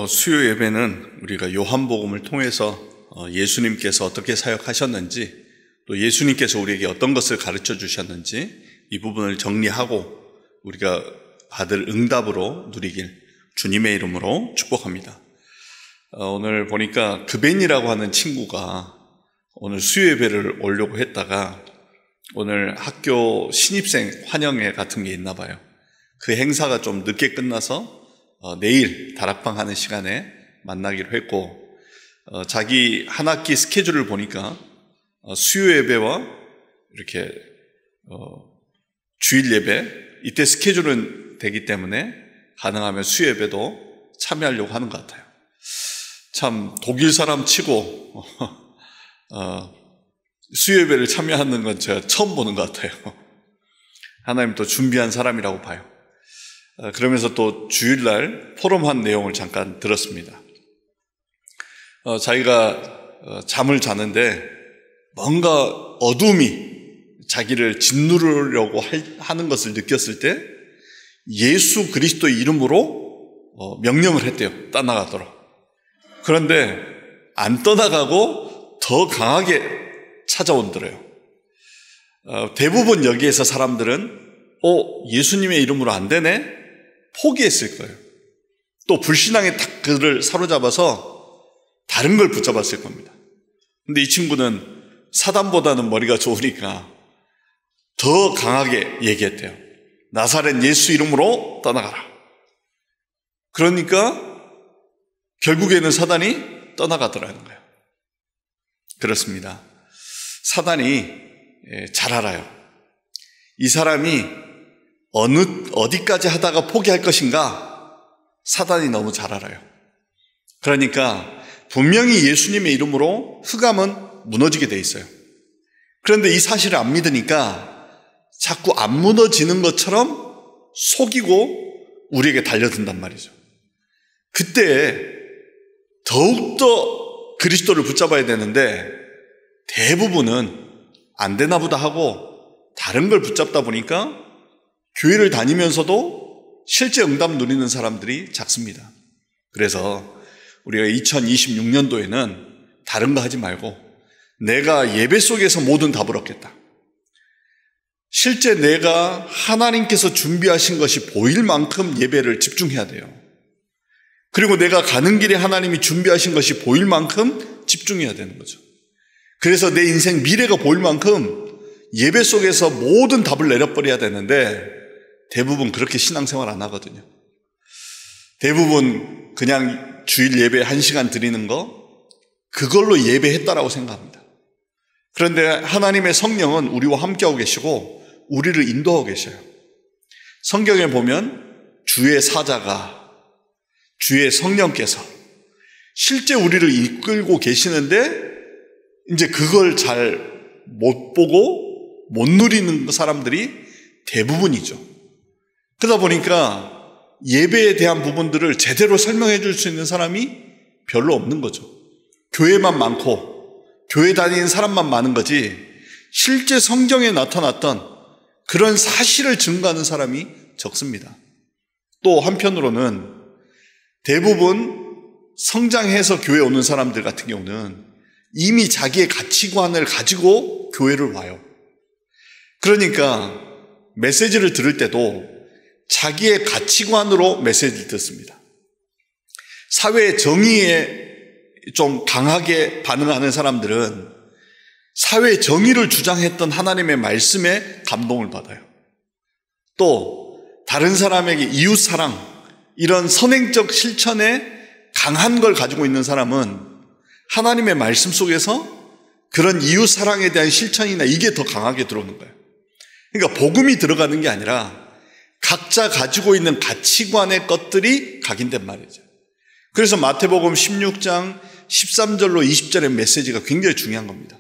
수요 예배는 우리가 요한복음을 통해서 예수님께서 어떻게 사역하셨는지, 또 예수님께서 우리에게 어떤 것을 가르쳐 주셨는지 이 부분을 정리하고 우리가 받을 응답으로 누리길 주님의 이름으로 축복합니다. 오늘 보니까 그벤이라고 하는 친구가 오늘 수요 예배를 오려고 했다가 오늘 학교 신입생 환영회 같은 게 있나 봐요. 그 행사가 좀 늦게 끝나서 내일 다락방 하는 시간에 만나기로 했고, 자기 한 학기 스케줄을 보니까 수요 예배와 이렇게 주일 예배, 이때 스케줄은 되기 때문에 가능하면 수요 예배도 참여하려고 하는 것 같아요. 참 독일 사람 치고 수요 예배를 참여하는 건 제가 처음 보는 것 같아요. 하나님 또 준비한 사람이라고 봐요. 그러면서 또 주일날 포럼한 내용을 잠깐 들었습니다. 자기가 잠을 자는데 뭔가 어둠이 자기를 짓누르려고 하는 것을 느꼈을 때 예수 그리스도의 이름으로 명령을 했대요. 떠나가도록. 그런데 안 떠나가고 더 강하게 찾아온더래요. 대부분 여기에서 사람들은 예수님의 이름으로 안 되네? 포기했을 거예요. 또 불신앙의 딱 그를 사로잡아서 다른 걸 붙잡았을 겁니다. 근데 이 친구는 사단보다는 머리가 좋으니까 더 강하게 얘기했대요. 나사렛 예수 이름으로 떠나가라. 그러니까 결국에는 사단이 떠나가더라는 거예요. 그렇습니다. 사단이 잘 알아요. 이 사람이 어디까지 하다가 포기할 것인가 사단이 너무 잘 알아요. 그러니까 분명히 예수님의 이름으로 흑암은 무너지게 돼 있어요. 그런데 이 사실을 안 믿으니까 자꾸 안 무너지는 것처럼 속이고 우리에게 달려든단 말이죠. 그때 더욱더 그리스도를 붙잡아야 되는데 대부분은 안 되나 보다 하고 다른 걸 붙잡다 보니까 교회를 다니면서도 실제 응답 누리는 사람들이 작습니다. 그래서 우리가 2026년도에는 다른 거 하지 말고 내가 예배 속에서 모든 답을 얻겠다. 실제 내가 하나님께서 준비하신 것이 보일 만큼 예배를 집중해야 돼요. 그리고 내가 가는 길에 하나님이 준비하신 것이 보일 만큼 집중해야 되는 거죠. 그래서 내 인생 미래가 보일 만큼 예배 속에서 모든 답을 내려버려야 되는데 대부분 그렇게 신앙생활 안 하거든요. 대부분 그냥 주일 예배 1시간 드리는 거 그걸로 예배했다라고 생각합니다. 그런데 하나님의 성령은 우리와 함께하고 계시고 우리를 인도하고 계셔요. 성경에 보면 주의 사자가, 주의 성령께서 실제 우리를 이끌고 계시는데 이제 그걸 잘 못 보고 못 누리는 사람들이 대부분이죠. 그러다 보니까 예배에 대한 부분들을 제대로 설명해 줄 수 있는 사람이 별로 없는 거죠. 교회만 많고 교회 다니는 사람만 많은 거지 실제 성경에 나타났던 그런 사실을 증거하는 사람이 적습니다. 또 한편으로는 대부분 성장해서 교회에 오는 사람들 같은 경우는 이미 자기의 가치관을 가지고 교회를 와요. 그러니까 메시지를 들을 때도 자기의 가치관으로 메시지를 듣습니다. 사회의 정의에 좀 강하게 반응하는 사람들은 사회의 정의를 주장했던 하나님의 말씀에 감동을 받아요. 또 다른 사람에게 이웃사랑, 이런 선행적 실천에 강한 걸 가지고 있는 사람은 하나님의 말씀 속에서 그런 이웃사랑에 대한 실천이나 이게 더 강하게 들어오는 거예요. 그러니까 복음이 들어가는 게 아니라 각자 가지고 있는 가치관의 것들이 각인된 말이죠. 그래서 마태복음 16장 13절로 20절의 메시지가 굉장히 중요한 겁니다.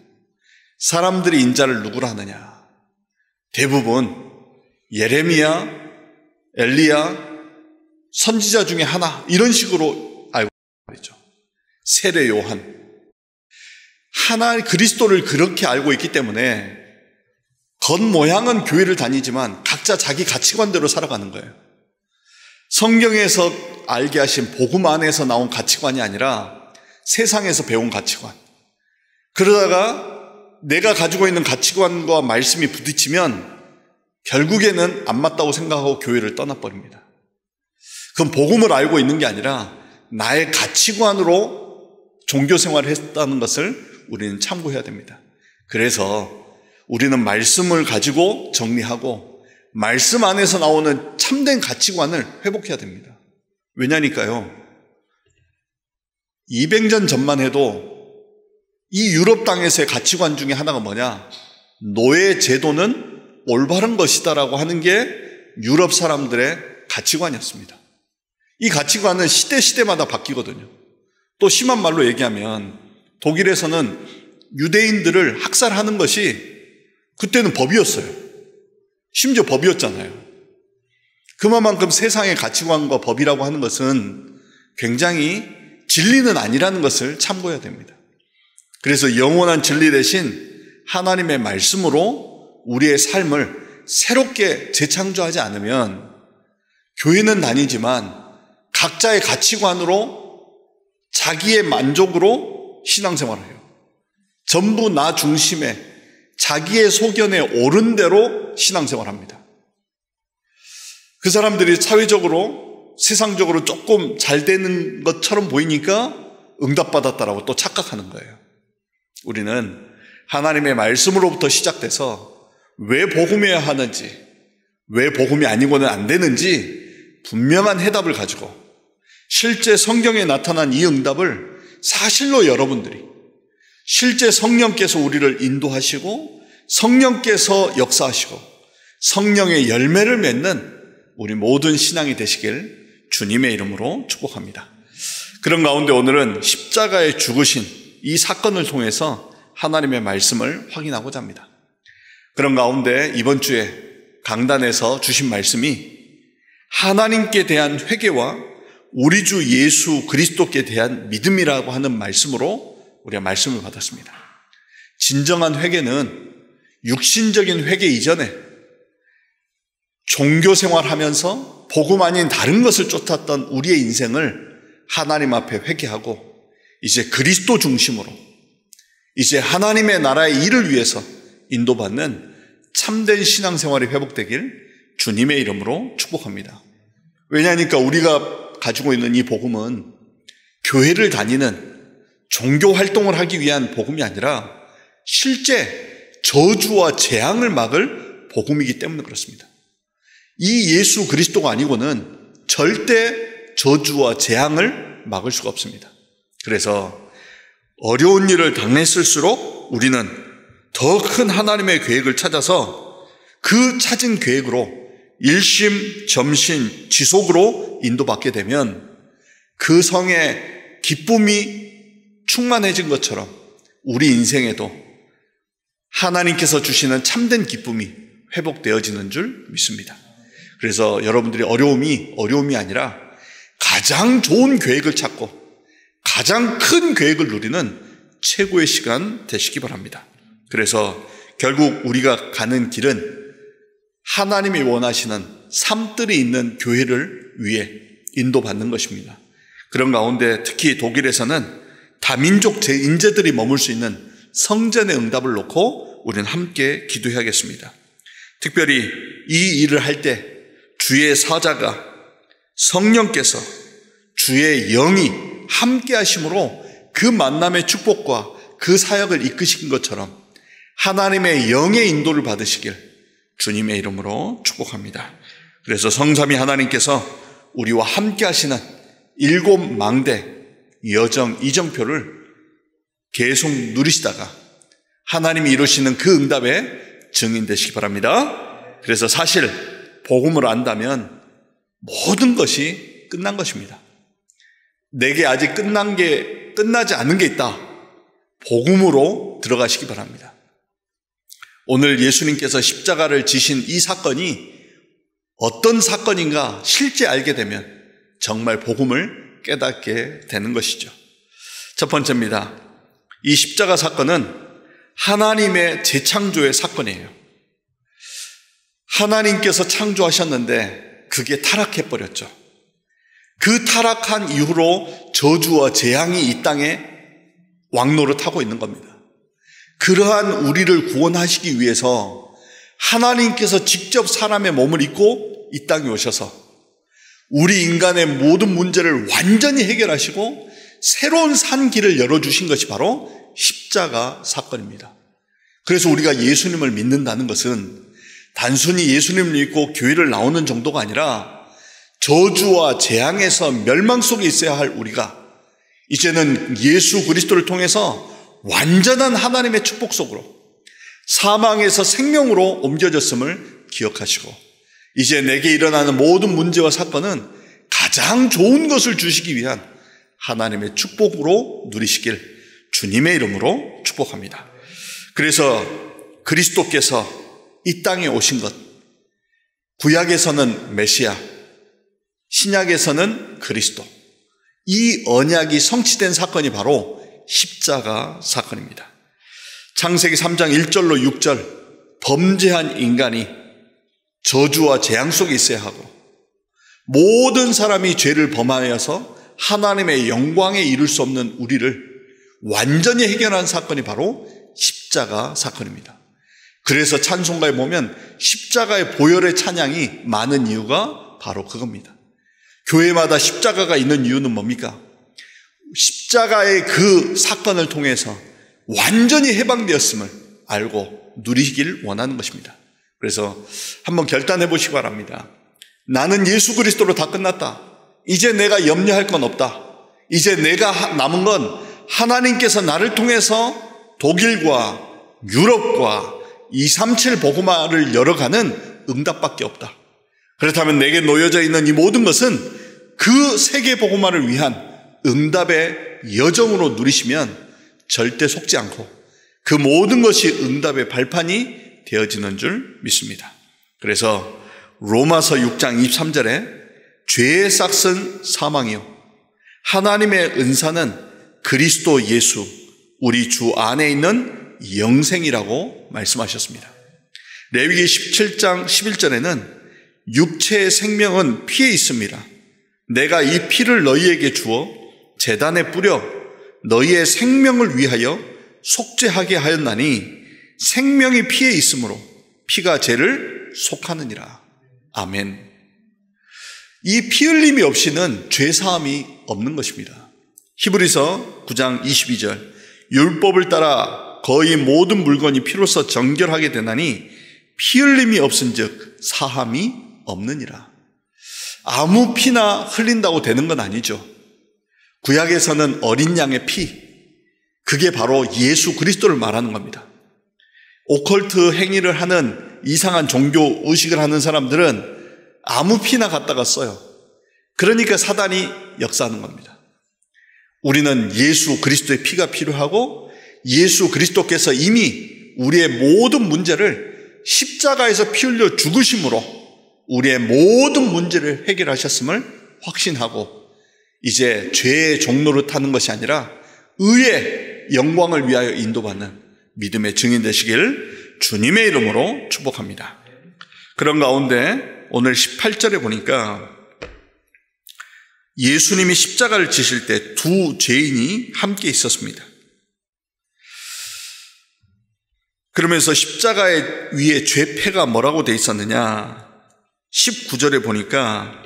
사람들이 인자를 누구라 하느냐? 대부분 예레미야, 엘리야, 선지자 중에 하나 이런 식으로 알고 있죠. 세례 요한. 하나 그리스도를 그렇게 알고 있기 때문에 겉모양은 교회를 다니지만 각자 자기 가치관대로 살아가는 거예요. 성경에서 알게 하신 복음 안에서 나온 가치관이 아니라 세상에서 배운 가치관. 그러다가 내가 가지고 있는 가치관과 말씀이 부딪히면 결국에는 안 맞다고 생각하고 교회를 떠나버립니다. 그건 복음을 알고 있는 게 아니라 나의 가치관으로 종교 생활을 했다는 것을 우리는 참고해야 됩니다. 그래서 우리는 말씀을 가지고 정리하고 말씀 안에서 나오는 참된 가치관을 회복해야 됩니다. 왜냐니까요, 200년 전만 해도 이 유럽 땅에서의 가치관 중에 하나가 뭐냐? 노예 제도는 올바른 것이다라고 하는 게 유럽 사람들의 가치관이었습니다. 이 가치관은 시대마다 바뀌거든요. 또 심한 말로 얘기하면 독일에서는 유대인들을 학살하는 것이 그때는 법이었어요. 심지어 법이었잖아요. 그만큼 세상의 가치관과 법이라고 하는 것은 굉장히 진리는 아니라는 것을 참고해야 됩니다. 그래서 영원한 진리 대신 하나님의 말씀으로 우리의 삶을 새롭게 재창조하지 않으면 교회는 다니지만 각자의 가치관으로 자기의 만족으로 신앙생활을 해요. 전부 나 중심에 자기의 소견에 옳은 대로 신앙생활합니다. 그 사람들이 사회적으로 세상적으로 조금 잘 되는 것처럼 보이니까 응답받았다라고 또 착각하는 거예요. 우리는 하나님의 말씀으로부터 시작돼서 왜 복음이어야 하는지, 왜 복음이 아니고는 안 되는지 분명한 해답을 가지고 실제 성경에 나타난 이 응답을 사실로 여러분들이 실제 성령께서 우리를 인도하시고 성령께서 역사하시고 성령의 열매를 맺는 우리 모든 신앙이 되시길 주님의 이름으로 축복합니다. 그런 가운데 오늘은 십자가에 죽으신 이 사건을 통해서 하나님의 말씀을 확인하고자 합니다. 그런 가운데 이번 주에 강단에서 주신 말씀이 하나님께 대한 회개와 우리 주 예수 그리스도께 대한 믿음이라고 하는 말씀으로 우리가 말씀을 받았습니다. 진정한 회개는 육신적인 회개 이전에 종교 생활하면서 복음 아닌 다른 것을 쫓았던 우리의 인생을 하나님 앞에 회개하고 이제 그리스도 중심으로 이제 하나님의 나라의 일을 위해서 인도받는 참된 신앙생활이 회복되길 주님의 이름으로 축복합니다. 왜냐하니까 우리가 가지고 있는 이 복음은 교회를 다니는 종교 활동을 하기 위한 복음이 아니라 실제 저주와 재앙을 막을 복음이기 때문에 그렇습니다. 이 예수 그리스도가 아니고는 절대 저주와 재앙을 막을 수가 없습니다. 그래서 어려운 일을 당했을수록 우리는 더 큰 하나님의 계획을 찾아서 그 찾은 계획으로 일심, 점심, 지속으로 인도받게 되면 그 성에 기쁨이 충만해진 것처럼 우리 인생에도 하나님께서 주시는 참된 기쁨이 회복되어지는 줄 믿습니다. 그래서 여러분들이 어려움이 아니라 가장 좋은 계획을 찾고 가장 큰 계획을 누리는 최고의 시간 되시기 바랍니다. 그래서 결국 우리가 가는 길은 하나님이 원하시는 삶들이 있는 교회를 위해 인도받는 것입니다. 그런 가운데 특히 독일에서는 다민족 인재들이 머물 수 있는 성전의 응답을 놓고 우리는 함께 기도해야겠습니다. 특별히 이 일을 할 때 주의 사자가 성령께서 주의 영이 함께 하심으로 그 만남의 축복과 그 사역을 이끄신 것처럼 하나님의 영의 인도를 받으시길 주님의 이름으로 축복합니다. 그래서 성삼위 하나님께서 우리와 함께 하시는 7망대 여정 이정표를 계속 누리시다가 하나님이 이루시는 그 응답에 증인 되시기 바랍니다. 그래서 사실 복음을 안다면 모든 것이 끝난 것입니다. 내게 아직 끝나지 않은 게 있다. 복음으로 들어가시기 바랍니다. 오늘 예수님께서 십자가를 지신 이 사건이 어떤 사건인가 실제 알게 되면 정말 복음을 깨닫게 되는 것이죠. 첫 번째입니다. 이 십자가 사건은 하나님의 재창조의 사건이에요. 하나님께서 창조하셨는데 그게 타락해버렸죠. 그 타락한 이후로 저주와 재앙이 이 땅에 왕노릇하고 있는 겁니다. 그러한 우리를 구원하시기 위해서 하나님께서 직접 사람의 몸을 입고 이 땅에 오셔서 우리 인간의 모든 문제를 완전히 해결하시고 새로운 산 길을 열어주신 것이 바로 십자가 사건입니다. 그래서 우리가 예수님을 믿는다는 것은 단순히 예수님을 믿고 교회를 나오는 정도가 아니라 저주와 재앙에서 멸망 속에 있어야 할 우리가 이제는 예수 그리스도를 통해서 완전한 하나님의 축복 속으로 사망에서 생명으로 옮겨졌음을 기억하시고 이제 내게 일어나는 모든 문제와 사건은 가장 좋은 것을 주시기 위한 하나님의 축복으로 누리시길 주님의 이름으로 축복합니다. 그래서 그리스도께서 이 땅에 오신 것, 구약에서는 메시아, 신약에서는 그리스도, 이 언약이 성취된 사건이 바로 십자가 사건입니다. 창세기 3장 1절로 6절, 범죄한 인간이 저주와 재앙 속에 있어야 하고 모든 사람이 죄를 범하여서 하나님의 영광에 이룰 수 없는 우리를 완전히 해결한 사건이 바로 십자가 사건입니다. 그래서 찬송가에 보면 십자가의 보혈의 찬양이 많은 이유가 바로 그겁니다. 교회마다 십자가가 있는 이유는 뭡니까? 십자가의 그 사건을 통해서 완전히 해방되었음을 알고 누리길 원하는 것입니다. 그래서 한번 결단해 보시기 바랍니다. 나는 예수 그리스도로 다 끝났다. 이제 내가 염려할 건 없다. 이제 내가 남은 건 하나님께서 나를 통해서 독일과 유럽과 237 복음화를 열어가는 응답밖에 없다. 그렇다면 내게 놓여져 있는 이 모든 것은 그 세계 복음화를 위한 응답의 여정으로 누리시면 절대 속지 않고 그 모든 것이 응답의 발판이 되어지는 줄 믿습니다. 그래서 로마서 6장 23절에 죄의 싹은 사망이요 하나님의 은사는 그리스도 예수 우리 주 안에 있는 영생이라고 말씀하셨습니다. 레위기 17장 11절에는 육체의 생명은 피에 있습니다. 내가 이 피를 너희에게 주어 제단에 뿌려 너희의 생명을 위하여 속죄하게 하였나니 생명이 피에 있으므로 피가 죄를 속하느니라. 아멘. 이 피 흘림이 없이는 죄 사함이 없는 것입니다. 히브리서 9장 22절 율법을 따라 거의 모든 물건이 피로써 정결하게 되나니 피 흘림이 없은즉 사함이 없느니라. 아무 피나 흘린다고 되는 건 아니죠. 구약에서는 어린 양의 피, 그게 바로 예수 그리스도를 말하는 겁니다. 오컬트 행위를 하는 이상한 종교 의식을 하는 사람들은 아무 피나 갖다가 써요. 그러니까 사단이 역사하는 겁니다. 우리는 예수 그리스도의 피가 필요하고 예수 그리스도께서 이미 우리의 모든 문제를 십자가에서 피 흘려 죽으심으로 우리의 모든 문제를 해결하셨음을 확신하고 이제 죄의 종로를 타는 것이 아니라 의의 영광을 위하여 인도받는 믿음의 증인 되시길 주님의 이름으로 축복합니다. 그런 가운데 오늘 18절에 보니까 예수님이 십자가를 지실 때 두 죄인이 함께 있었습니다. 그러면서 십자가 위에 죄패가 뭐라고 돼 있었느냐? 19절에 보니까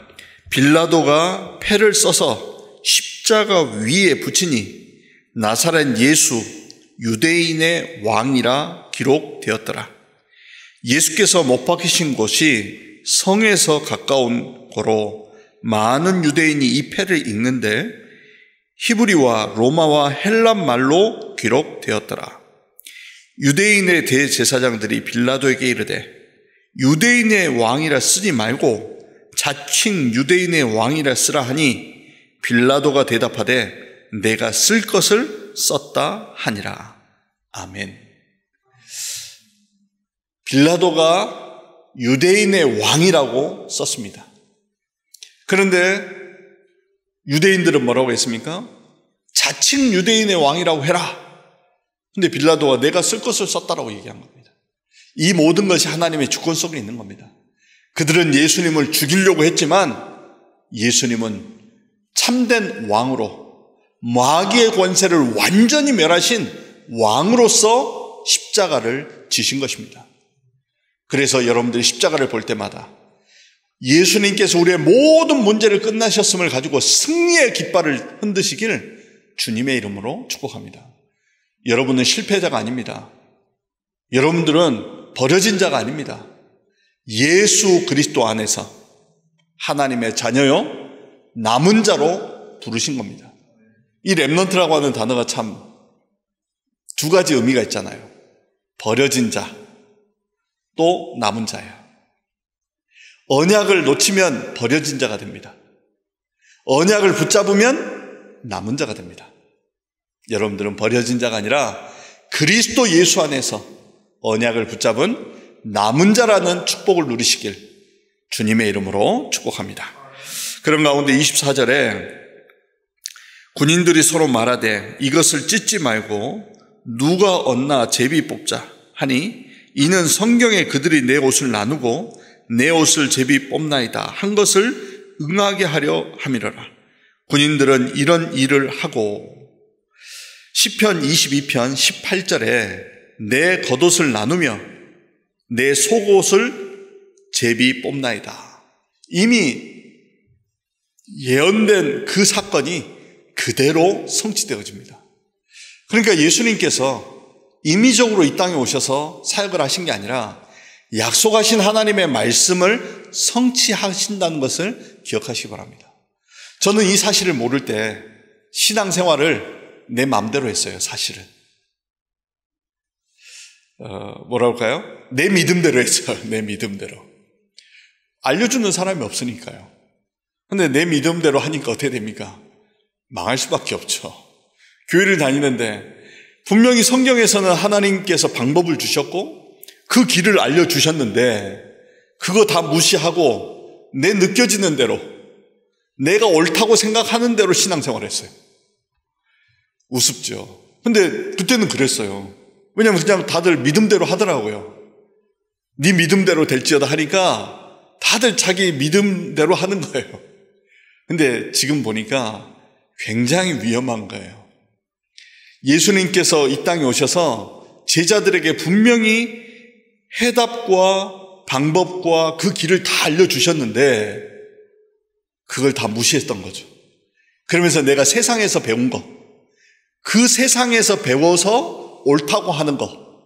빌라도가 패를 써서 십자가 위에 붙이니 나사렛 예수 유대인의 왕이라 기록되었더라. 예수께서 못 박히신 곳이 성에서 가까운 고로 많은 유대인이 이 패를 읽는데 히브리와 로마와 헬란 말로 기록되었더라. 유대인의 대제사장들이 빌라도에게 이르되 유대인의 왕이라 쓰지 말고 자칭 유대인의 왕이라 쓰라 하니 빌라도가 대답하되 내가 쓸 것을 썼다 하니라. 아멘. 빌라도가 유대인의 왕이라고 썼습니다. 그런데 유대인들은 뭐라고 했습니까? 자칭 유대인의 왕이라고 해라. 근데 빌라도가 내가 쓸 것을 썼다라고 얘기한 겁니다. 이 모든 것이 하나님의 주권 속에 있는 겁니다. 그들은 예수님을 죽이려고 했지만 예수님은 참된 왕으로 마귀의 권세를 완전히 멸하신 왕으로서 십자가를 지신 것입니다. 그래서 여러분들이 십자가를 볼 때마다 예수님께서 우리의 모든 문제를 끝나셨음을 가지고 승리의 깃발을 흔드시길 주님의 이름으로 축복합니다. 여러분은 실패자가 아닙니다. 여러분들은 버려진 자가 아닙니다. 예수 그리스도 안에서 하나님의 자녀요, 남은 자로 부르신 겁니다. 이 렘넌트라고 하는 단어가 참 두 가지 의미가 있잖아요. 버려진 자, 또 남은 자예요. 언약을 놓치면 버려진 자가 됩니다. 언약을 붙잡으면 남은 자가 됩니다. 여러분들은 버려진 자가 아니라 그리스도 예수 안에서 언약을 붙잡은 남은 자라는 축복을 누리시길 주님의 이름으로 축복합니다. 그런 가운데 24절에 군인들이 서로 말하되 이것을 찢지 말고 누가 얻나 제비 뽑자 하니 이는 성경에 그들이 내 옷을 나누고 내 옷을 제비 뽑나이다 한 것을 응하게 하려 함이로라. 군인들은 이런 일을 하고 시편 22편 18절에 내 겉옷을 나누며 내 속옷을 제비 뽑나이다. 이미 예언된 그 사건이 그대로 성취되어집니다. 그러니까 예수님께서 임의적으로 이 땅에 오셔서 사역을 하신 게 아니라 약속하신 하나님의 말씀을 성취하신다는 것을 기억하시기 바랍니다. 저는 이 사실을 모를 때 신앙생활을 내 마음대로 했어요. 사실은 뭐라고 할까요? 내 믿음대로 했어요. 내 믿음대로. 알려주는 사람이 없으니까요. 근데 내 믿음대로 하니까 어떻게 됩니까? 망할 수밖에 없죠. 교회를 다니는데 분명히 성경에서는 하나님께서 방법을 주셨고 그 길을 알려주셨는데 그거 다 무시하고 내 느껴지는 대로 내가 옳다고 생각하는 대로 신앙생활을 했어요. 우습죠. 근데 그때는 그랬어요. 왜냐하면 그냥 다들 믿음대로 하더라고요. 네 믿음대로 될지어다 하니까 다들 자기 믿음대로 하는 거예요. 근데 지금 보니까 굉장히 위험한 거예요. 예수님께서 이 땅에 오셔서 제자들에게 분명히 해답과 방법과 그 길을 다 알려주셨는데 그걸 다 무시했던 거죠. 그러면서 내가 세상에서 배운 거, 그 세상에서 배워서 옳다고 하는 거,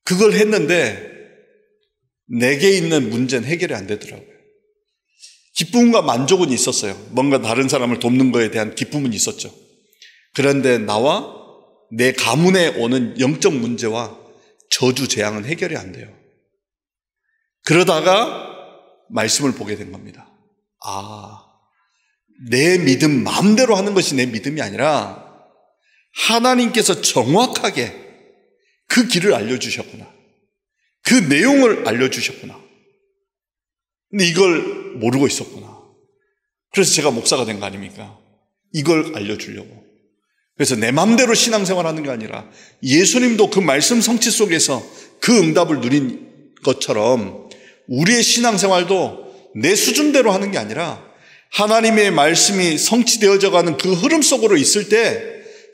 그걸 했는데 내게 있는 문제는 해결이 안 되더라고요. 기쁨과 만족은 있었어요. 뭔가 다른 사람을 돕는 거에 대한 기쁨은 있었죠. 그런데 나와 내 가문에 오는 영적 문제와 저주 재앙은 해결이 안 돼요. 그러다가 말씀을 보게 된 겁니다. 내 믿음 마음대로 하는 것이 내 믿음이 아니라 하나님께서 정확하게 그 길을 알려주셨구나. 그 내용을 알려주셨구나. 근데 이걸 모르고 있었구나. 그래서 제가 목사가 된 거 아닙니까? 이걸 알려주려고. 그래서 내 마음대로 신앙생활하는 게 아니라 예수님도 그 말씀 성취 속에서 그 응답을 누린 것처럼 우리의 신앙생활도 내 수준대로 하는 게 아니라 하나님의 말씀이 성취되어져 가는 그 흐름 속으로 있을 때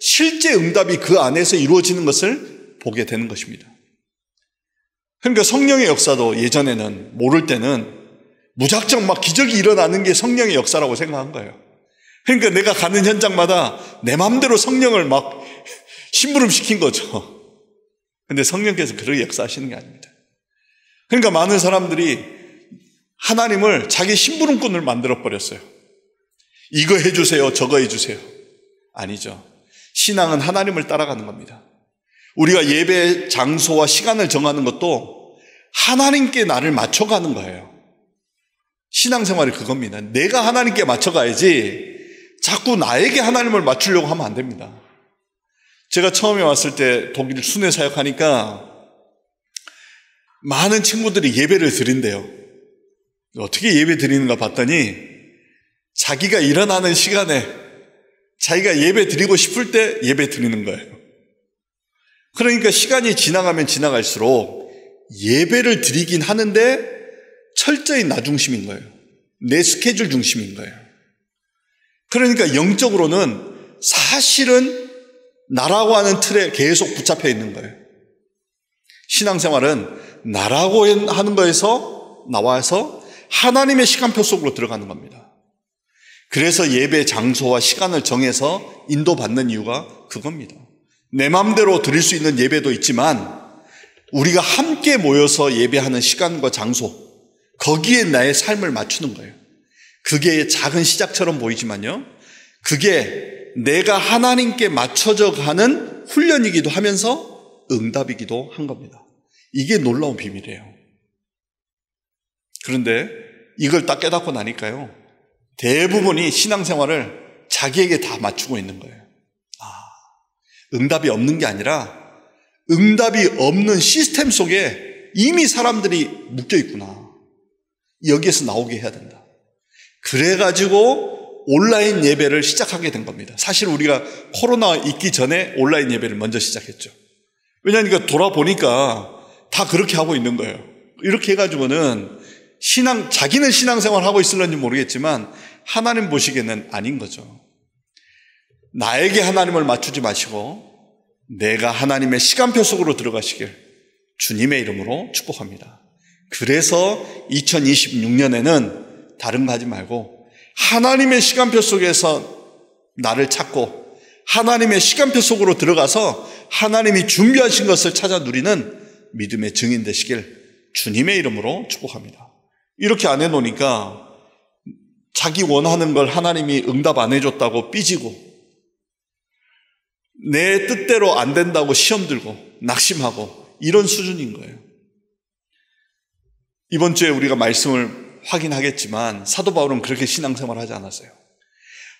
실제 응답이 그 안에서 이루어지는 것을 보게 되는 것입니다. 그러니까 성령의 역사도 예전에는 모를 때는 무작정 막 기적이 일어나는 게 성령의 역사라고 생각한 거예요. 그러니까 내가 가는 현장마다 내 마음대로 성령을 막 심부름시킨 거죠. 근데 성령께서 그렇게 역사하시는 게 아닙니다. 그러니까 많은 사람들이 하나님을 자기 심부름꾼을 만들어버렸어요. 이거 해주세요, 저거 해주세요. 아니죠. 신앙은 하나님을 따라가는 겁니다. 우리가 예배 장소와 시간을 정하는 것도 하나님께 나를 맞춰가는 거예요. 신앙생활이 그겁니다. 내가 하나님께 맞춰가야지 자꾸 나에게 하나님을 맞추려고 하면 안 됩니다. 제가 처음에 왔을 때 독일 순회 사역하니까 많은 친구들이 예배를 드린대요. 어떻게 예배 드리는가 봤더니 자기가 일어나는 시간에 자기가 예배 드리고 싶을 때 예배 드리는 거예요. 그러니까 시간이 지나가면 지나갈수록 예배를 드리긴 하는데 철저히 나 중심인 거예요. 내 스케줄 중심인 거예요. 그러니까 영적으로는 사실은 나라고 하는 틀에 계속 붙잡혀 있는 거예요. 신앙생활은 나라고 하는 거에서 나와서 하나님의 시간표 속으로 들어가는 겁니다. 그래서 예배 장소와 시간을 정해서 인도받는 이유가 그겁니다. 내 마음대로 드릴 수 있는 예배도 있지만 우리가 함께 모여서 예배하는 시간과 장소, 거기에 나의 삶을 맞추는 거예요. 그게 작은 시작처럼 보이지만요, 그게 내가 하나님께 맞춰져 가는 훈련이기도 하면서 응답이기도 한 겁니다. 이게 놀라운 비밀이에요. 그런데 이걸 딱 깨닫고 나니까요, 대부분이 신앙생활을 자기에게 다 맞추고 있는 거예요. 응답이 없는 게 아니라 응답이 없는 시스템 속에 이미 사람들이 묶여 있구나. 여기에서 나오게 해야 된다. 그래가지고 온라인 예배를 시작하게 된 겁니다. 사실 우리가 코로나 있기 전에 온라인 예배를 먼저 시작했죠. 왜냐하니까 돌아보니까 다 그렇게 하고 있는 거예요. 이렇게 해가지고는 자기는 신앙생활 하고 있을는지 모르겠지만 하나님 보시기에는 아닌 거죠. 나에게 하나님을 맞추지 마시고 내가 하나님의 시간표 속으로 들어가시길 주님의 이름으로 축복합니다. 그래서 2026년에는 다른 거 하지 말고 하나님의 시간표 속에서 나를 찾고 하나님의 시간표 속으로 들어가서 하나님이 준비하신 것을 찾아 누리는 믿음의 증인 되시길 주님의 이름으로 축복합니다. 이렇게 안 해놓으니까 자기 원하는 걸 하나님이 응답 안 해줬다고 삐지고 내 뜻대로 안 된다고 시험 들고 낙심하고 이런 수준인 거예요. 이번 주에 우리가 말씀을 확인하겠지만 사도 바울은 그렇게 신앙생활을 하지 않았어요.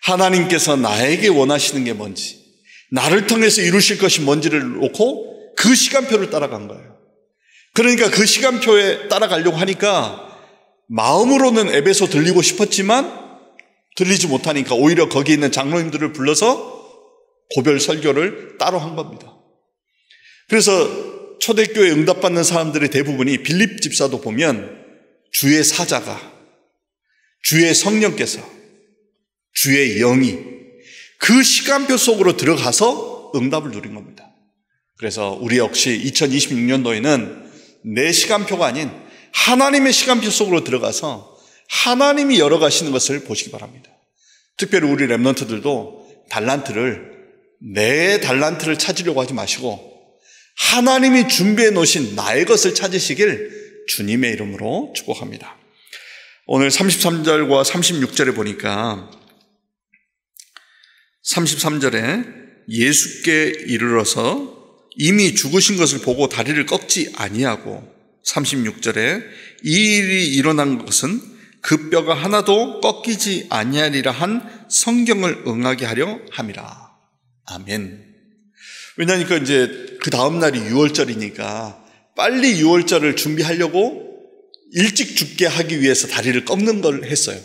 하나님께서 나에게 원하시는 게 뭔지, 나를 통해서 이루실 것이 뭔지를 놓고 그 시간표를 따라간 거예요. 그러니까 그 시간표에 따라가려고 하니까 마음으로는 에베소 들리고 싶었지만 들리지 못하니까 오히려 거기 있는 장로님들을 불러서 고별 설교를 따로 한 겁니다. 그래서 초대교회 응답받는 사람들의 대부분이 빌립 집사도 보면 주의 사자가, 주의 성령께서, 주의 영이 그 시간표 속으로 들어가서 응답을 누린 겁니다. 그래서 우리 역시 2026년도에는 내 시간표가 아닌 하나님의 시간표 속으로 들어가서 하나님이 열어가시는 것을 보시기 바랍니다. 특별히 우리 렘넌트들도 내 달란트를 찾으려고 하지 마시고 하나님이 준비해 놓으신 나의 것을 찾으시길 주님의 이름으로 축복합니다. 오늘 33절과 36절에 보니까 33절에 예수께 이르러서 이미 죽으신 것을 보고 다리를 꺾지 아니하고 36절에 이 일이 일어난 것은 그 뼈가 하나도 꺾이지 아니하리라 한 성경을 응하게 하려 함이라. 아멘. 왜냐니까 이제 그 다음 날이 6월절이니까 빨리 6월절을 준비하려고 일찍 죽게 하기 위해서 다리를 꺾는 걸 했어요.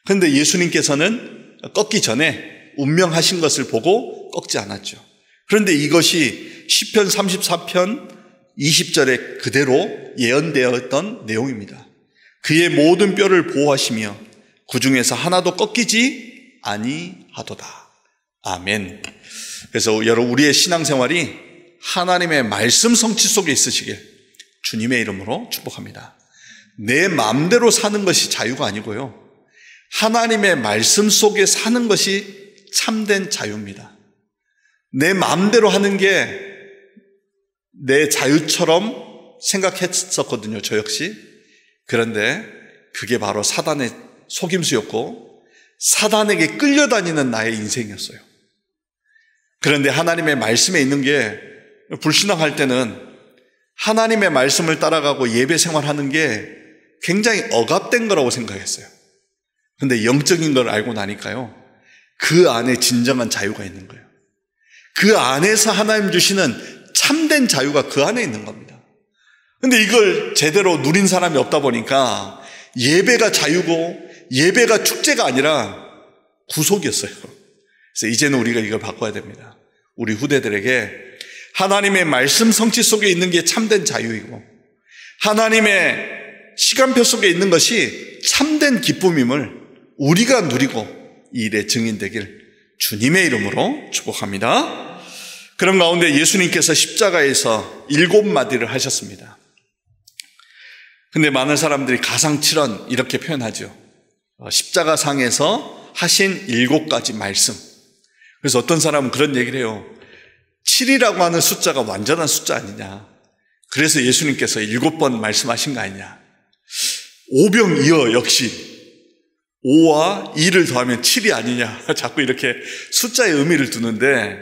그런데 예수님께서는 꺾기 전에 운명하신 것을 보고 꺾지 않았죠. 그런데 이것이 시편 34편 20절에 그대로 예언되었던 내용입니다. 그의 모든 뼈를 보호하시며 그 중에서 하나도 꺾이지 아니하도다. 아멘. 그래서 여러분, 우리의 신앙생활이 하나님의 말씀 성취 속에 있으시길 주님의 이름으로 축복합니다. 내 마음대로 사는 것이 자유가 아니고요, 하나님의 말씀 속에 사는 것이 참된 자유입니다. 내 마음대로 하는 게 내 자유처럼 생각했었거든요, 저 역시. 그런데 그게 바로 사단의 속임수였고 사단에게 끌려다니는 나의 인생이었어요. 그런데 하나님의 말씀에 있는 게, 불신앙할 때는 하나님의 말씀을 따라가고 예배 생활하는 게 굉장히 억압된 거라고 생각했어요. 그런데 영적인 걸 알고 나니까요, 그 안에 진정한 자유가 있는 거예요. 그 안에서 하나님 주시는 참된 자유가 그 안에 있는 겁니다. 그런데 이걸 제대로 누린 사람이 없다 보니까 예배가 자유고 예배가 축제가 아니라 구속이었어요. 그래서 이제는 우리가 이걸 바꿔야 됩니다. 우리 후대들에게 하나님의 말씀 성취 속에 있는 게 참된 자유이고 하나님의 시간표 속에 있는 것이 참된 기쁨임을 우리가 누리고 이 일의 증인 되길 주님의 이름으로 축복합니다. 그런 가운데 예수님께서 십자가에서 7마디를 하셨습니다. 근데 많은 사람들이 가상칠언 이렇게 표현하죠. 십자가상에서 하신 7가지 말씀. 그래서 어떤 사람은 그런 얘기를 해요. 7이라고 하는 숫자가 완전한 숫자 아니냐. 그래서 예수님께서 7번 말씀하신 거 아니냐. 오병이어 역시 5와 2를 더하면 7이 아니냐. 자꾸 이렇게 숫자의 의미를 두는데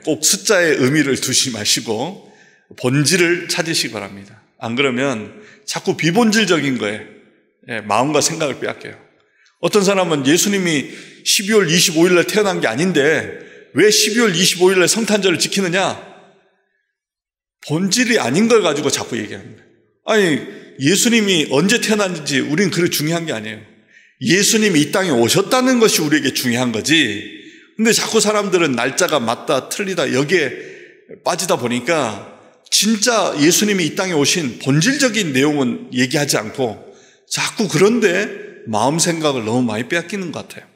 꼭 숫자의 의미를 두지 마시고 본질을 찾으시기 바랍니다. 안 그러면 자꾸 비본질적인 거에 마음과 생각을 빼앗겨요. 어떤 사람은 예수님이 12월 25일 날 태어난 게 아닌데 왜 12월 25일 날 성탄절을 지키느냐? 본질이 아닌 걸 가지고 자꾸 얘기합니다. 아니, 예수님이 언제 태어났는지 우리는 그렇게 중요한 게 아니에요. 예수님이 이 땅에 오셨다는 것이 우리에게 중요한 거지. 근데 자꾸 사람들은 날짜가 맞다 틀리다 여기에 빠지다 보니까 진짜 예수님이 이 땅에 오신 본질적인 내용은 얘기하지 않고 자꾸 그런데 마음 생각을 너무 많이 빼앗기는 것 같아요.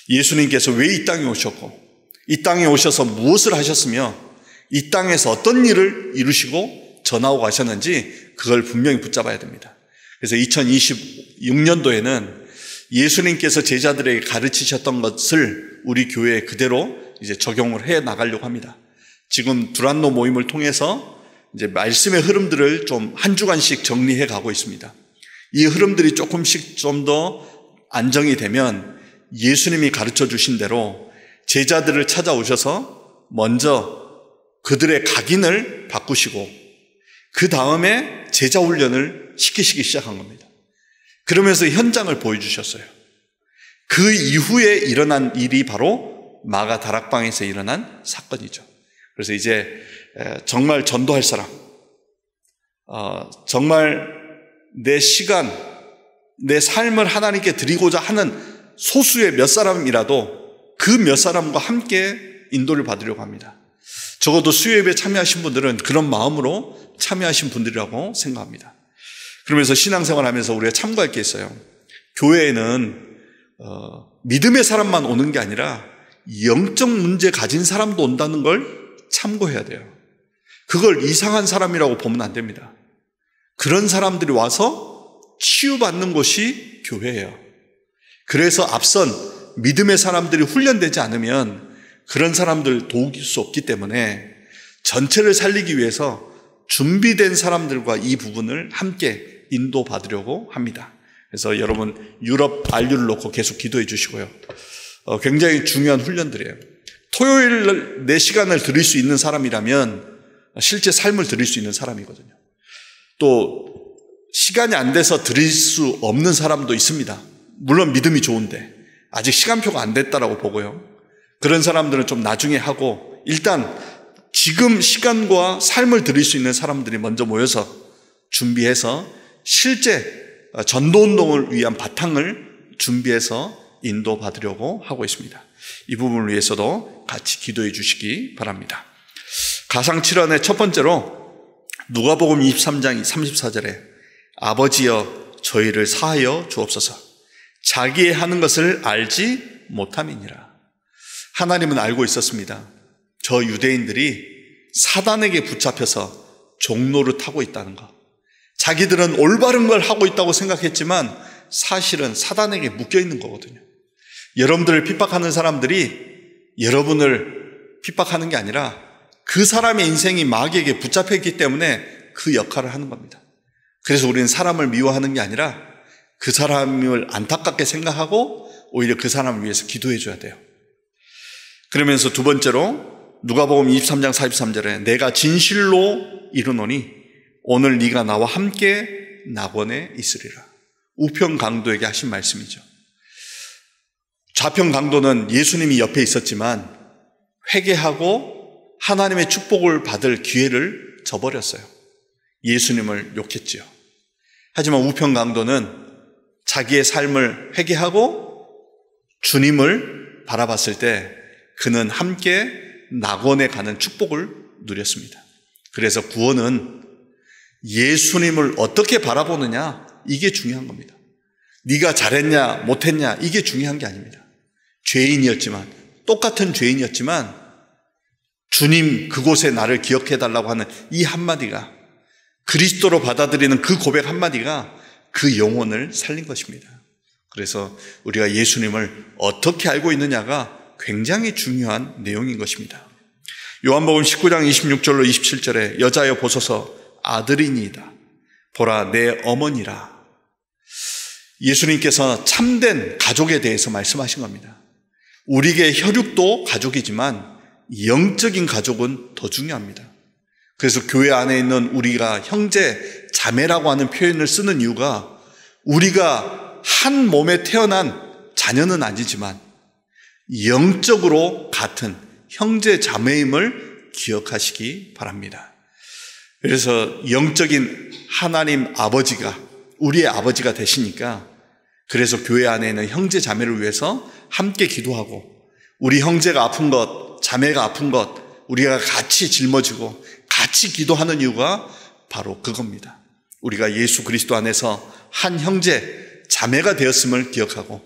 예수님께서 왜 이 땅에 오셨고 이 땅에 오셔서 무엇을 하셨으며 이 땅에서 어떤 일을 이루시고 전하고 가셨는지 그걸 분명히 붙잡아야 됩니다. 그래서 2026년도에는 예수님께서 제자들에게 가르치셨던 것을 우리 교회에 그대로 이제 적용을 해 나가려고 합니다. 지금 두란노 모임을 통해서 이제 말씀의 흐름들을 좀 한 주간씩 정리해 가고 있습니다. 이 흐름들이 조금씩 좀 더 안정이 되면 예수님이 가르쳐 주신 대로 제자들을 찾아오셔서 먼저 그들의 각인을 바꾸시고 그 다음에 제자 훈련을 시키시기 시작한 겁니다. 그러면서 현장을 보여주셨어요. 그 이후에 일어난 일이 바로 마가 다락방에서 일어난 사건이죠. 그래서 이제 정말 전도할 사람, 정말 내 시간, 내 삶을 하나님께 드리고자 하는 소수의 몇 사람이라도 그 몇 사람과 함께 인도를 받으려고 합니다. 적어도 수요예배에 참여하신 분들은 그런 마음으로 참여하신 분들이라고 생각합니다. 그러면서 신앙생활하면서 우리가 참고할 게 있어요. 교회에는 믿음의 사람만 오는 게 아니라 영적 문제 가진 사람도 온다는 걸 참고해야 돼요. 그걸 이상한 사람이라고 보면 안 됩니다. 그런 사람들이 와서 치유받는 곳이 교회예요. 그래서 앞선 믿음의 사람들이 훈련되지 않으면 그런 사람들 도울 수 없기 때문에 전체를 살리기 위해서 준비된 사람들과 이 부분을 함께 인도받으려고 합니다. 그래서 여러분 유럽 RU를 놓고 계속 기도해 주시고요. 굉장히 중요한 훈련들이에요. 토요일 내 시간을 드릴 수 있는 사람이라면 실제 삶을 드릴 수 있는 사람이거든요. 또 시간이 안 돼서 드릴 수 없는 사람도 있습니다. 물론 믿음이 좋은데 아직 시간표가 안 됐다라고 보고요. 그런 사람들은 좀 나중에 하고 일단 지금 시간과 삶을 드릴 수 있는 사람들이 먼저 모여서 준비해서 실제 전도운동을 위한 바탕을 준비해서 인도받으려고 하고 있습니다. 이 부분을 위해서도 같이 기도해 주시기 바랍니다. 가상칠언의 첫 번째로 누가복음 23장 34절에 아버지여 저희를 사하여 주옵소서 자기의 하는 것을 알지 못함이니라. 하나님은 알고 있었습니다. 저 유대인들이 사단에게 붙잡혀서 종로를 타고 있다는 것. 자기들은 올바른 걸 하고 있다고 생각했지만 사실은 사단에게 묶여 있는 거거든요. 여러분들을 핍박하는 사람들이 여러분을 핍박하는 게 아니라 그 사람의 인생이 마귀에게 붙잡혀 있기 때문에 그 역할을 하는 겁니다. 그래서 우리는 사람을 미워하는 게 아니라 그 사람을 안타깝게 생각하고 오히려 그 사람을 위해서 기도해 줘야 돼요. 그러면서 두 번째로 누가복음 23장 43절에 내가 진실로 이르노니 오늘 네가 나와 함께 낙원에 있으리라. 우편 강도에게 하신 말씀이죠. 좌편 강도는 예수님이 옆에 있었지만 회개하고 하나님의 축복을 받을 기회를 저버렸어요. 예수님을 욕했지요. 하지만 우편 강도는 자기의 삶을 회개하고 주님을 바라봤을 때 그는 함께 낙원에 가는 축복을 누렸습니다. 그래서 구원은 예수님을 어떻게 바라보느냐 이게 중요한 겁니다. 네가 잘했냐 못했냐 이게 중요한 게 아닙니다. 죄인이었지만, 똑같은 죄인이었지만 주님 그곳에 나를 기억해달라고 하는 이 한마디가, 그리스도로 받아들이는 그 고백 한마디가 그 영혼을 살린 것입니다. 그래서 우리가 예수님을 어떻게 알고 있느냐가 굉장히 중요한 내용인 것입니다. 요한복음 19장 26절로 27절에 여자여 보소서 아들이니이다. 보라 내 어머니라. 예수님께서 참된 가족에 대해서 말씀하신 겁니다. 우리의 혈육도 가족이지만 영적인 가족은 더 중요합니다. 그래서 교회 안에 있는 우리가 형제, 자매라고 하는 표현을 쓰는 이유가 우리가 한 몸에 태어난 자녀는 아니지만 영적으로 같은 형제, 자매임을 기억하시기 바랍니다. 그래서 영적인 하나님 아버지가 우리의 아버지가 되시니까, 그래서 교회 안에 있는 형제, 자매를 위해서 함께 기도하고, 우리 형제가 아픈 것, 자매가 아픈 것 우리가 같이 짊어지고 같이 기도하는 이유가 바로 그겁니다. 우리가 예수 그리스도 안에서 한 형제, 자매가 되었음을 기억하고,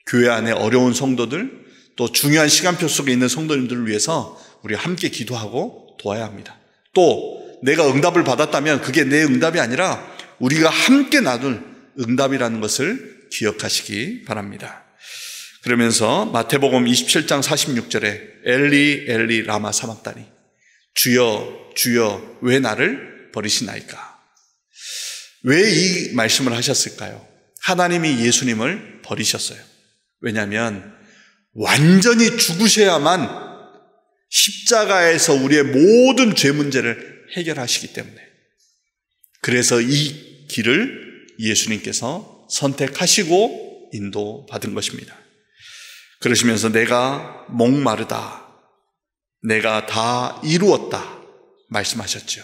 교회 안에 어려운 성도들, 또 중요한 시간표 속에 있는 성도님들을 위해서 우리 함께 기도하고 도와야 합니다. 또 내가 응답을 받았다면 그게 내 응답이 아니라 우리가 함께 나눌 응답이라는 것을 기억하시기 바랍니다. 그러면서 마태복음 27장 46절에 엘리 엘리 라마 사막다니, 주여 주여 왜 나를 버리시나이까. 왜 이 말씀을 하셨을까요? 하나님이 예수님을 버리셨어요. 왜냐하면 완전히 죽으셔야만 십자가에서 우리의 모든 죄 문제를 해결하시기 때문에, 그래서 이 길을 예수님께서 선택하시고 인도받은 것입니다. 그러시면서 내가 목마르다, 내가 다 이루었다 말씀하셨죠.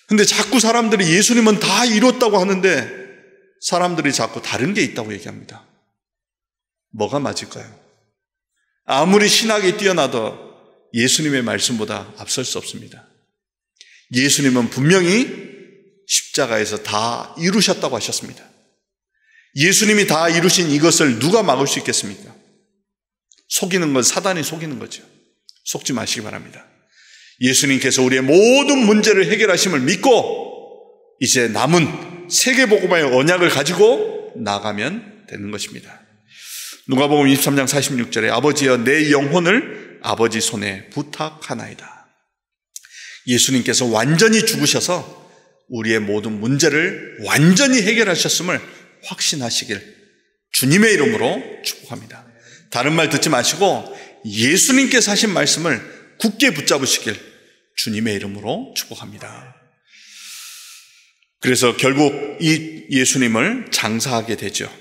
근데 자꾸 사람들이 예수님은 다 이뤘다고 하는데 사람들이 자꾸 다른 게 있다고 얘기합니다. 뭐가 맞을까요? 아무리 신학이 뛰어나도 예수님의 말씀보다 앞설 수 없습니다. 예수님은 분명히 십자가에서 다 이루셨다고 하셨습니다. 예수님이 다 이루신 이것을 누가 막을 수 있겠습니까? 속이는 건 사단이 속이는 거죠. 속지 마시기 바랍니다. 예수님께서 우리의 모든 문제를 해결하심을 믿고 이제 남은 세계복음화의 언약을 가지고 나가면 되는 것입니다. 누가복음 23장 46절에 아버지여 내 영혼을 아버지 손에 부탁하나이다. 예수님께서 완전히 죽으셔서 우리의 모든 문제를 완전히 해결하셨음을 확신하시길 주님의 이름으로 축복합니다. 다른 말 듣지 마시고 예수님께서 하신 말씀을 굳게 붙잡으시길 주님의 이름으로 축복합니다. 그래서 결국 이 예수님을 장사하게 되죠.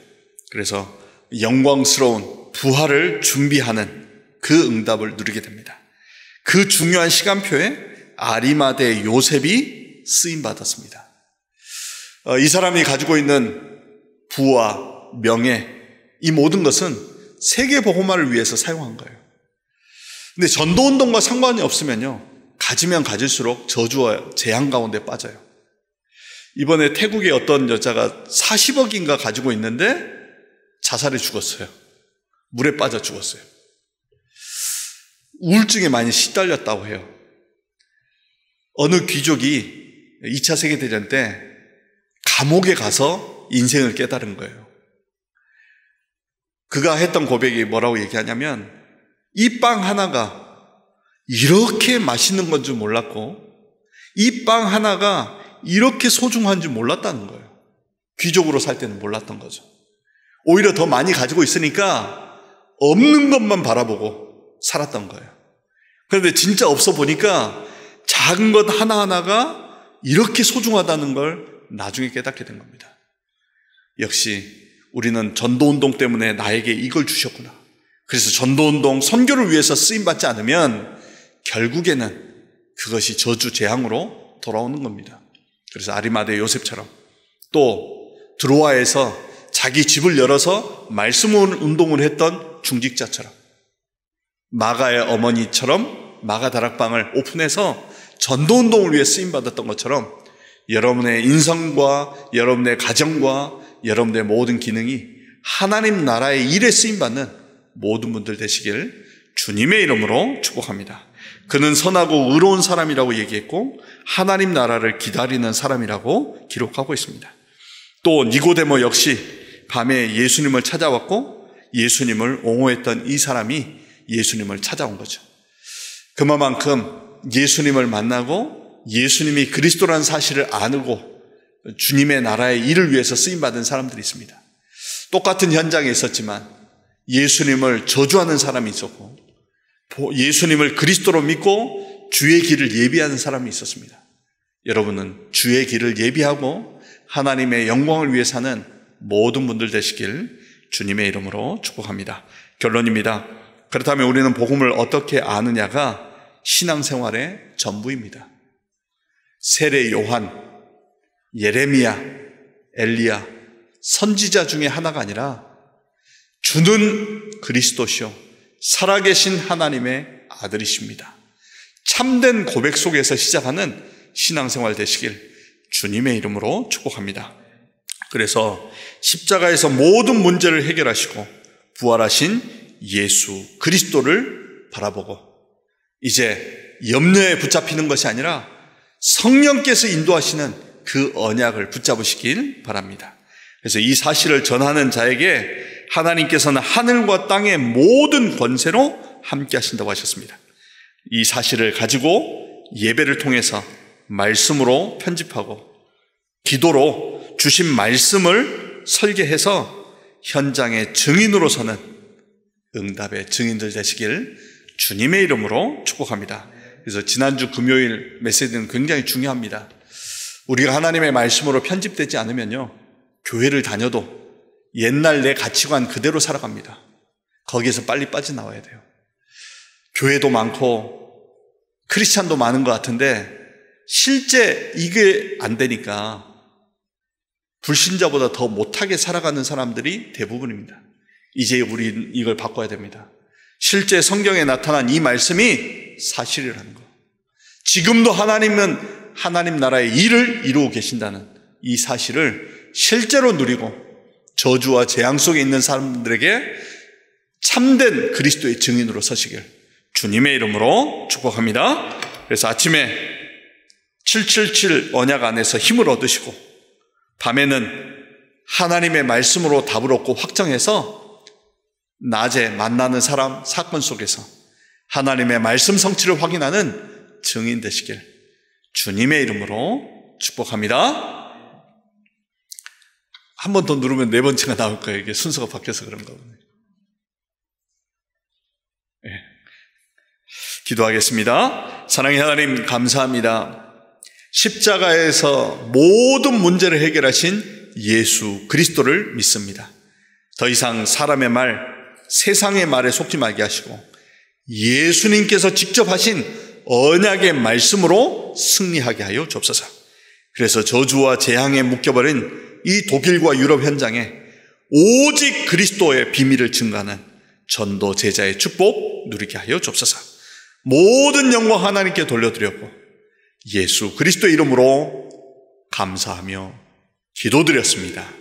그래서 영광스러운 부활을 준비하는 그 응답을 누리게 됩니다. 그 중요한 시간표에 아리마대 요셉이 쓰임받았습니다. 이 사람이 가지고 있는 부와 명예, 이 모든 것은 세계 복음화를 위해서 사용한 거예요. 근데 전도운동과 상관이 없으면요, 가지면 가질수록 저주와 재앙 가운데 빠져요. 이번에 태국의 어떤 여자가 40억인가 가지고 있는데 자살해 죽었어요. 물에 빠져 죽었어요. 우울증에 많이 시달렸다고 해요. 어느 귀족이 2차 세계대전 때 감옥에 가서 인생을 깨달은 거예요. 그가 했던 고백이 뭐라고 얘기하냐면, 이 빵 하나가 이렇게 맛있는 건 줄 몰랐고 이 빵 하나가 이렇게 소중한 줄 몰랐다는 거예요. 귀족으로 살 때는 몰랐던 거죠. 오히려 더 많이 가지고 있으니까 없는 것만 바라보고 살았던 거예요. 그런데 진짜 없어 보니까 작은 것 하나하나가 이렇게 소중하다는 걸 나중에 깨닫게 된 겁니다. 역시 우리는 전도운동 때문에 나에게 이걸 주셨구나. 그래서 전도운동, 선교를 위해서 쓰임받지 않으면 결국에는 그것이 저주, 재앙으로 돌아오는 겁니다. 그래서 아리마대 요셉처럼, 또 드로아에서 자기 집을 열어서 말씀 운동을 했던 중직자처럼, 마가의 어머니처럼 마가 다락방을 오픈해서 전도운동을 위해 쓰임받았던 것처럼 여러분의 인성과 여러분의 가정과 여러분의 모든 기능이 하나님 나라의 일에 쓰임받는 모든 분들 되시길 주님의 이름으로 축복합니다. 그는 선하고 의로운 사람이라고 얘기했고 하나님 나라를 기다리는 사람이라고 기록하고 있습니다. 또 니고데모 역시 밤에 예수님을 찾아왔고 예수님을 옹호했던 이 사람이 예수님을 찾아온 거죠. 그만큼 예수님을 만나고 예수님이 그리스도라는 사실을 아고 주님의 나라의 일을 위해서 쓰임받은 사람들이 있습니다. 똑같은 현장에 있었지만 예수님을 저주하는 사람이 있었고 예수님을 그리스도로 믿고 주의 길을 예비하는 사람이 있었습니다. 여러분은 주의 길을 예비하고 하나님의 영광을 위해 사는 모든 분들 되시길 주님의 이름으로 축복합니다. 결론입니다. 그렇다면 우리는 복음을 어떻게 아느냐가 신앙생활의 전부입니다. 세례 요한, 예레미야, 엘리야, 선지자 중에 하나가 아니라 주는 그리스도시요 살아계신 하나님의 아들이십니다. 참된 고백 속에서 시작하는 신앙생활 되시길 주님의 이름으로 축복합니다. 그래서 십자가에서 모든 문제를 해결하시고 부활하신 예수 그리스도를 바라보고 이제 염려에 붙잡히는 것이 아니라 성령께서 인도하시는 그 언약을 붙잡으시길 바랍니다. 그래서 이 사실을 전하는 자에게 하나님께서는 하늘과 땅의 모든 권세로 함께 하신다고 하셨습니다. 이 사실을 가지고 예배를 통해서 말씀으로 편집하고 기도로 주신 말씀을 설계해서 현장의 증인으로서는 응답의 증인들 되시길 주님의 이름으로 축복합니다. 그래서 지난주 금요일 메시지는 굉장히 중요합니다. 우리가 하나님의 말씀으로 편집되지 않으면요 교회를 다녀도 옛날 내 가치관 그대로 살아갑니다. 거기에서 빨리 빠져나와야 돼요. 교회도 많고 크리스찬도 많은 것 같은데 실제 이게 안 되니까 불신자보다 더 못하게 살아가는 사람들이 대부분입니다. 이제 우리 이걸 바꿔야 됩니다. 실제 성경에 나타난 이 말씀이 사실이라는 거. 지금도 하나님은 하나님 나라의 일을 이루고 계신다는 이 사실을 실제로 누리고 저주와 재앙 속에 있는 사람들에게 참된 그리스도의 증인으로 서시길 주님의 이름으로 축복합니다. 그래서 아침에 777 언약 안에서 힘을 얻으시고 밤에는 하나님의 말씀으로 답을 얻고 확정해서 낮에 만나는 사람 사건 속에서 하나님의 말씀 성취를 확인하는 증인 되시길 주님의 이름으로 축복합니다. 한 번 더 누르면 네 번째가 나올 거예요. 이게 순서가 바뀌어서 그런가 보네. 네. 기도하겠습니다. 사랑의 하나님 감사합니다. 십자가에서 모든 문제를 해결하신 예수 그리스도를 믿습니다. 더 이상 사람의 말, 세상의 말에 속지 말게 하시고 예수님께서 직접 하신 언약의 말씀으로 승리하게 하여 주옵소서. 그래서 저주와 재앙에 묶여버린 이 독일과 유럽 현장에 오직 그리스도의 비밀을 증거하는 전도 제자의 축복 누리게 하여 주옵소서. 모든 영광 하나님께 돌려드렸고 예수 그리스도의 이름으로 감사하며 기도드렸습니다.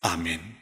아멘.